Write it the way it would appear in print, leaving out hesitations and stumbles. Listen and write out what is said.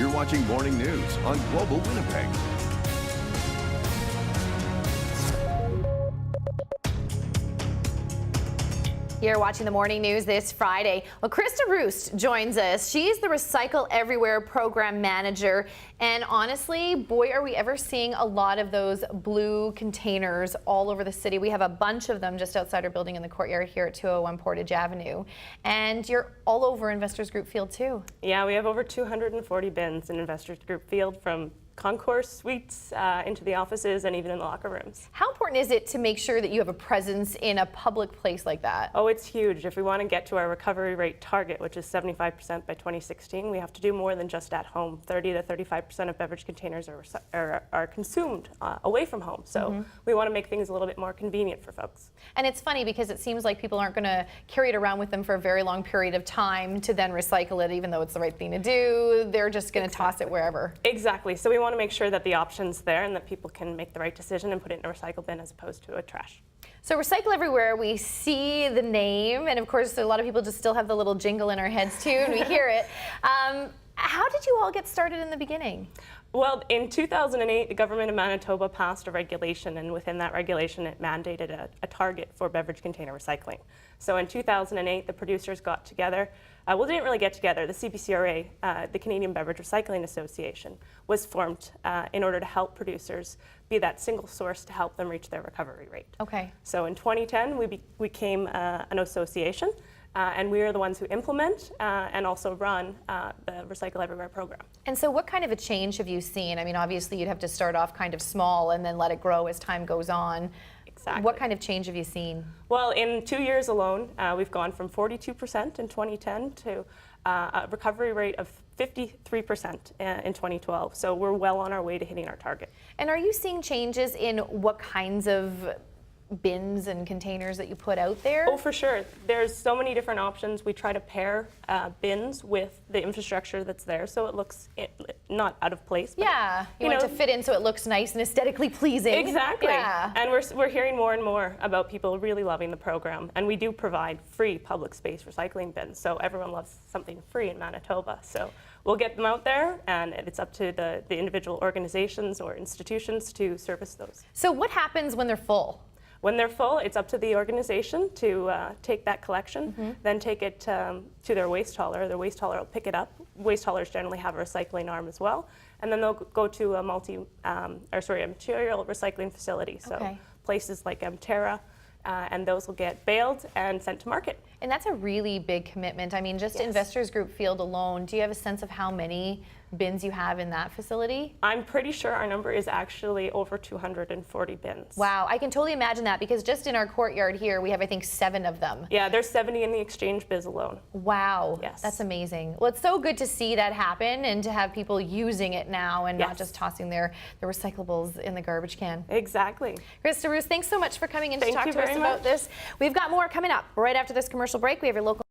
You're watching Morning News on Global Winnipeg. You're watching the Morning News this Friday. Well, Christa joins us. She's the Recycle Everywhere Program Manager. And honestly, boy, are we ever seeing a lot of those blue containers all over the city. We have a bunch of them just outside our building in the courtyard here at 201 Portage Avenue. And you're all over Investors Group Field too. Yeah, we have over 240 bins in Investors Group Field, from concourse suites into the offices and even in the locker rooms. How important is it to make sure that you have a presence in a public place like that? Oh, it's huge. If we want to get to our recovery rate target, which is 75% by 2016, we have to do more than just at home. 30 to 35% of beverage containers are consumed away from home. So we want to make things a little bit more convenient for folks. And it's funny because it seems like people aren't going to carry it around with them for a very long period of time to then recycle it, even though it's the right thing to do. They're just going to toss it wherever. Exactly. So we want to make sure that the option's there and that people can make the right decision and put it in a recycle bin as opposed to a trash. So Recycle Everywhere, we see the name, and of course a lot of people just still have the little jingle in our heads too, and we hear it. How did you all get started in the beginning? Well, in 2008, the government of Manitoba passed a regulation, and within that regulation, it mandated a target for beverage container recycling. So in 2008, the producers got together. Well, they didn't really get together. The CBCRA, the Canadian Beverage Recycling Association, was formed in order to help producers be that single source to help them reach their recovery rate. Okay. So in 2010, we became an association. And we are the ones who implement and also run the Recycle Everywhere program. And so what kind of a change have you seen? I mean, obviously you'd have to start off kind of small and then let it grow as time goes on. Exactly. What kind of change have you seen? Well, in 2 years alone, we've gone from 42% in 2010 to a recovery rate of 53% in 2012. So we're well on our way to hitting our target. And are you seeing changes in what kinds of bins and containers that you put out there? Oh, for sure. There's so many different options. We try to pair bins with the infrastructure that's there so it looks not out of place. But, yeah, you want it to fit in so it looks nice and aesthetically pleasing. Exactly. Yeah. And we're hearing more and more about people really loving the program. And we do provide free public space recycling bins. So everyone loves something free in Manitoba. So we'll get them out there, and it's up to the individual organizations or institutions to service those. So what happens when they're full? When they're full, it's up to the organization to take that collection, then take it to their waste hauler. Their waste hauler will pick it up. Waste haulers generally have a recycling arm as well, and then they'll go to a material recycling facility. So places like Terra, and those will get baled and sent to market. And that's a really big commitment. I mean, just Investors Group Field alone, do you have a sense of how many bins you have in that facility? I'm pretty sure our number is actually over 240 bins. Wow, I can totally imagine that, because just in our courtyard here, we have, I think, 7 of them. Yeah, there's 70 in the exchange biz alone. Wow, yes. That's amazing. Well, it's so good to see that happen and to have people using it now and not just tossing their recyclables in the garbage can. Exactly. Christa, thanks so much for coming in to talk to us about this. We've got more coming up right after this commercial break. We have your local